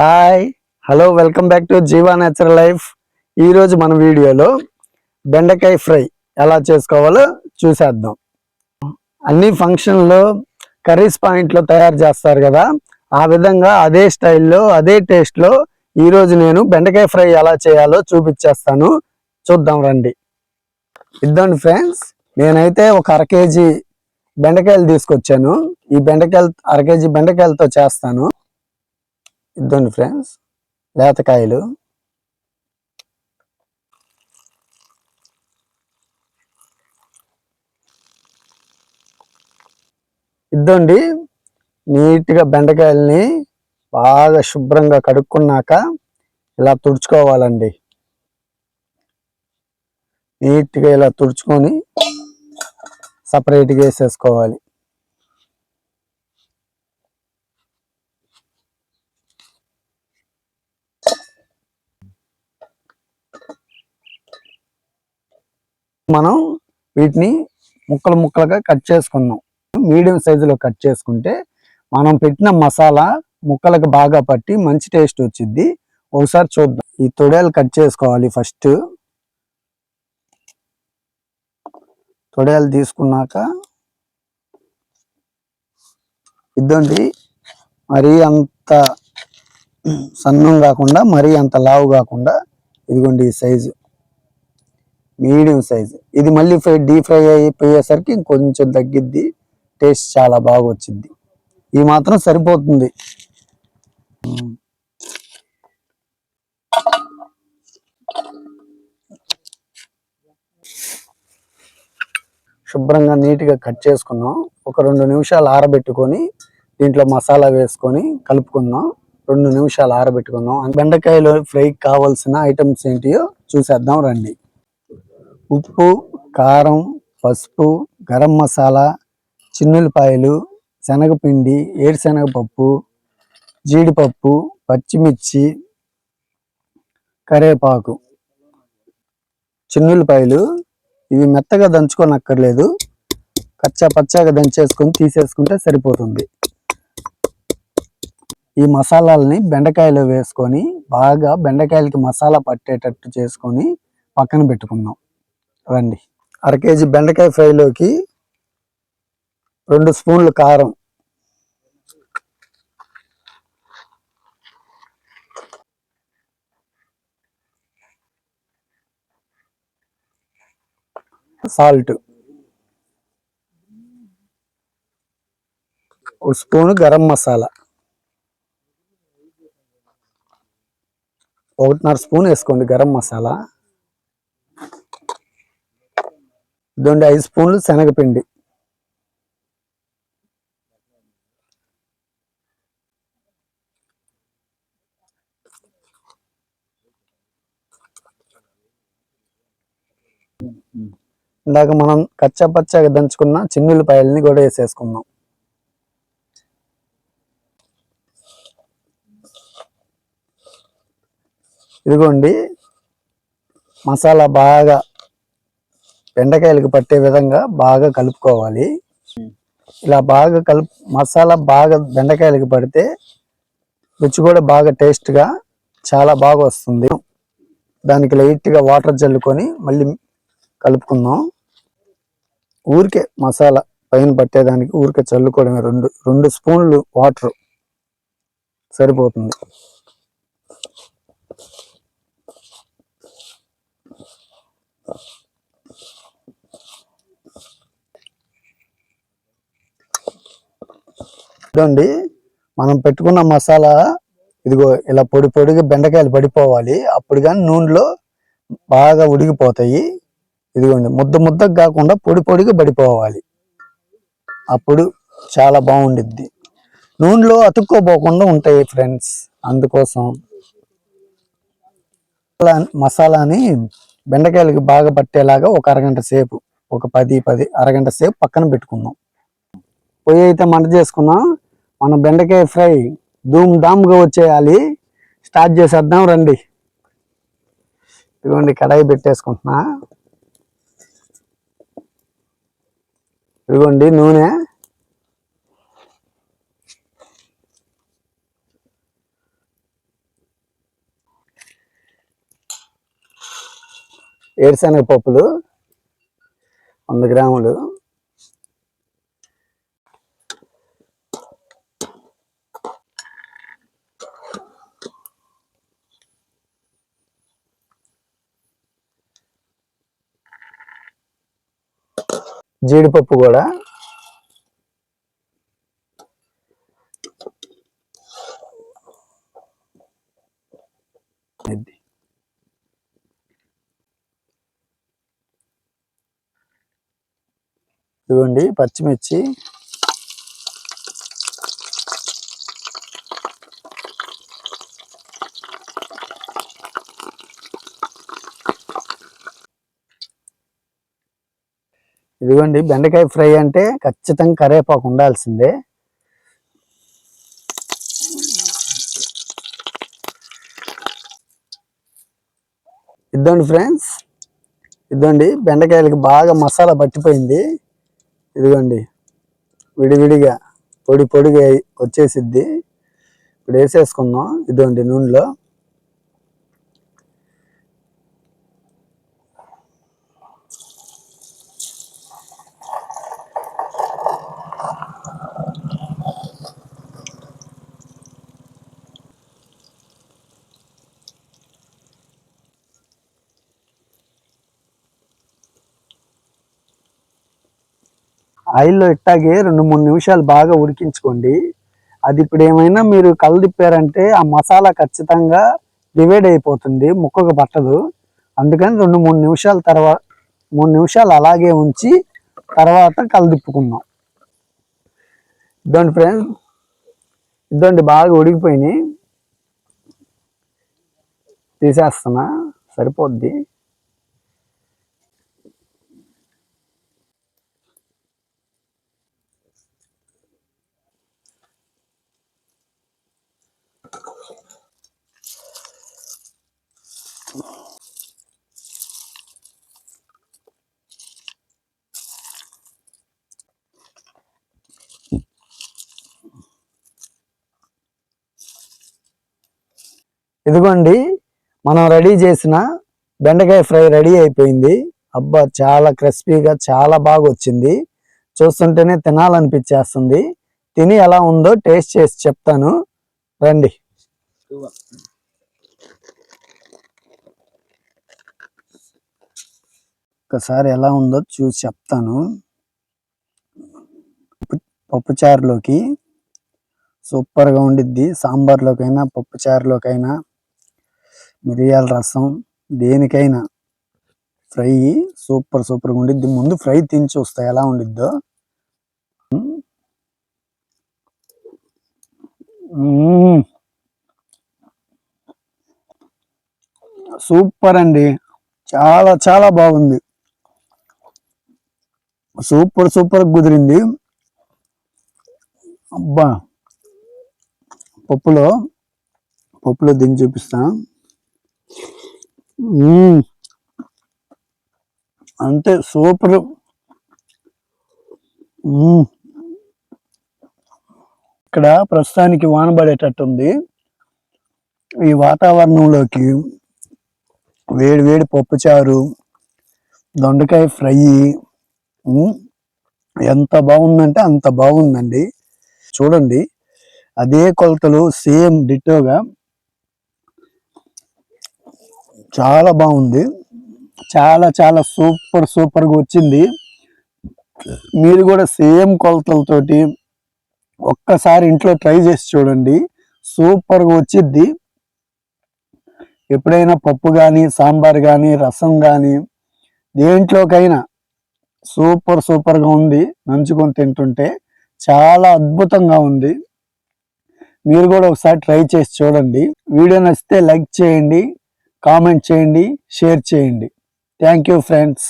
Hi hello welcome back to Jeeva natural life. ఈరోజు మన వీడియోలో బెండకాయ ఫ్రై ఎలా చేసుకోవాలో చూసేద్దాం. అన్ని ఫంక్షన్లో కర్రీస్ పాయింట్లో తయారు చేస్తారు కదా, ఆ విధంగా అదే స్టైల్లో అదే టేస్ట్లో ఈరోజు నేను బెండకాయ ఫ్రై ఎలా చేయాలో చూపించేస్తాను. చూద్దాం రండి. ఇద్దండి ఫ్రెండ్స్, నేనైతే ఒక అర కేజీ బెండకాయలు తీసుకొచ్చాను. ఈ అర కేజీ బెండకాయలతో చేస్తాను. ఇద్దండి ఫ్రెండ్స్, లేతకాయలు. ఇద్దండి, నీట్గా బెండకాయల్ని బాగా శుభ్రంగా కడుక్కున్నాక ఇలా తుడుచుకోవాలండి. నీట్గా ఇలా తుడుచుకొని సపరేట్గా వేసేసుకోవాలి. మనం వీటిని ముక్కలు ముక్కలుగా కట్ చేసుకున్నాం. మీడియం సైజులో కట్ చేసుకుంటే మనం పెట్టిన మసాలా ముక్కలకు బాగా పట్టి మంచి టేస్ట్ వచ్చింది. ఒకసారి చూద్దాం. ఈ తొడేలు కట్ చేసుకోవాలి. ఫస్ట్ తొడేలు తీసుకున్నాక ఇద్దండి, మరీ అంత సన్నం కాకుండా మరీ అంత లావు కాకుండా, ఇదిగోండి ఈ సైజు, మీడియం సైజు. ఇది మళ్ళీ డీప్ ఫ్రై అయిపోయేసరికి ఇంకొంచెం తగ్గిద్ది, టేస్ట్ చాలా బాగా వచ్చింది. ఈ మాత్రం సరిపోతుంది. శుభ్రంగా నీట్గా కట్ చేసుకున్నాం. ఒక 2 నిమిషాలు ఆరబెట్టుకొని దీంట్లో మసాలా వేసుకొని కలుపుకుందాం. 2 నిమిషాలు ఆరబెట్టుకుందాం. బెండకాయలు ఫ్రైకి కావాల్సిన ఐటమ్స్ ఏంటియో చూసేద్దాం రండి. ఉప్పు, కారం, పసుపు, గరం మసాలా, చిన్నులపాయలు, శనగపిండి, ఏరుశనగపప్పు, జీడిపప్పు, పచ్చిమిర్చి, కరేపాకు. చిన్నులపాయలు ఇవి మెత్తగా దంచుకోనక్కర్లేదు, కచ్చా పచ్చాగా దంచేసుకొని తీసేసుకుంటే సరిపోతుంది. ఈ మసాలాలని బెండకాయలో వేసుకొని బాగా బెండకాయలకి మసాలా పట్టేటట్టు చేసుకొని పక్కన పెట్టుకుందాం రండి. అర కేజీ బెండకాయ ఫ్రైలోకి 2 స్పూన్లు కారం, salt, 1 spoon garam masala, 1.5 spoon వేసుకోండి గరం మసాలా. ఇదండి 5 స్పూన్లు శనగపిండి, ఇందాక మనం కచ్చా పచ్చాగా దంచుకున్న చిన్నులపాయలని కూడా వేసేసుకుందాం. ఇదిగోండి, మసాలా బాగా బెండకాయలకు పట్టే విధంగా బాగా కలుపుకోవాలి. ఇలా బాగా మసాలా బాగా బెండకాయలకు పడితే రుచి కూడా బాగా టేస్ట్గా చాలా బాగా వస్తుంది. దానికి లైట్గా వాటర్ చల్లుకొని మళ్ళీ కలుపుకుందాం. ఊరికే మసాలా పైన పట్టేదానికి ఊరికే చల్లుకోవడమే. 2 స్పూన్లు వాటర్ సరిపోతుంది. చూడండి, మనం పెట్టుకున్న మసాలా ఇదిగో ఇలా పొడి పొడిగా బెండకాయలు పడిపోవాలి. అప్పుడు కానీ నూనెలో బాగా ఉడికిపోతాయి. ఇదిగోండి, ముద్ద ముద్దకు కాకుండా పొడి పొడిగా పడిపోవాలి. అప్పుడు చాలా బాగుండిద్ది. నూనెలో అతుక్కోపోకుండా ఉంటాయి ఫ్రెండ్స్. అందుకోసం మసాలాని బెండకాయలకి బాగా పట్టేలాగా ఒక అరగంట సేపు, ఒక అరగంట సేపు పక్కన పెట్టుకుందాం. పొయ్యి అయితే మంట చేసుకున్నాం. మన బెండకాయ ఫ్రై ధూమ్ ధామ్గా వచ్చేయాలి. స్టార్ట్ చేసేద్దాం రండి. ఇదిగోండి, కడాయి పెట్టేసుకుంటున్నా. ఇదిగోండి నూనె. ఏరుశనగ పప్పులు 100 గ్రాములు, జీడిపప్పు కూడా ఇదిగోండి, పచ్చిమిర్చి, ఇదిగోండి. బెండకాయ ఫ్రై అంటే ఖచ్చితంగా కరివేపాకు ఉండాల్సిందే. ఇద్దండి ఫ్రెండ్స్, ఇద్దండి, బెండకాయలకి బాగా మసాలా పట్టిపోయింది. ఇదిగోండి, విడివిడిగా పొడి పొడిగా వచ్చేసిద్ది. ఇప్పుడు వేసేసుకుందాం. ఇదిగోండి నూనెలో. ఆయిల్లో ఇట్టాగే 2-3 నిమిషాలు బాగా ఉడికించుకోండి. అది ఇప్పుడు ఏమైనా మీరు కలదిప్పారంటే ఆ మసాలా ఖచ్చితంగా డివైడ్ అయిపోతుంది, ముక్కకు పట్టదు. అందుకని 2-3 నిమిషాల తర్వాత 3 నిమిషాలు అలాగే ఉంచి తర్వాత కలదిప్పుకుందాం. ఇద్దండి ఫ్రెండ్స్, ఇద్దండి, బాగా ఉడికిపోయినాయి. తీసేస్తున్నా, సరిపోద్ది. ఇదిగోండి, మనం రెడీ చేసిన బెండకాయ ఫ్రై రెడీ అయిపోయింది. అబ్బా, చాలా క్రిస్పీగా చాలా బాగా వచ్చింది. చూస్తుంటేనే తినాలనిపించేస్తుంది. తిని ఎలా ఉందో టేస్ట్ చేసి చెప్తాను, రండి. ఒకసారి ఎలా ఉందో చూసి చెప్తాను. పప్పుచారులోకి సూపర్గా ఉండిద్ది. సాంబార్లోకైనా పప్పుచారులోకైనా మిరియాల రసం దేనికైనా ఫ్రై సూపర్గా ఉండిద్ది. ముందు ఫ్రై తిని చూస్తా ఎలా ఉండిద్దో. సూపర్ అండి, చాలా చాలా బాగుంది. సూపర్ కుదిరింది. అబ్బా, పప్పులో దించి చూపిస్తా. అంతే, సూపర్. ఇక్కడ ప్రస్తుతానికి వాన పడేటట్టుంది. ఈ వాతావరణంలోకి వేడి వేడి పప్పుచారు, దొండకాయ ఫ్రై ఎంత బాగుందంటే అంత బాగుందండి. చూడండి, అదే కొలతలు సేమ్ డిట్టోగా చాలా బాగుంది. చాలా చాలా సూపర్గా వచ్చింది. మీరు కూడా సేమ్ కొలతలతోటి ఒక్కసారి ఇంట్లో ట్రై చేసి చూడండి, సూపర్గా వచ్చిద్ది. ఎప్పుడైనా పప్పు కానీ, సాంబార్ కానీ, రసం కానీ దేంట్లోకైనా సూపర్గా ఉంది. నంచుకొని తింటుంటే చాలా అద్భుతంగా ఉంది. మీరు కూడా ఒకసారి ట్రై చేసి చూడండి. వీడియో నచ్చితే లైక్ చేయండి, కామెంట్ చేయండి, షేర్ చేయండి. Thank you friends.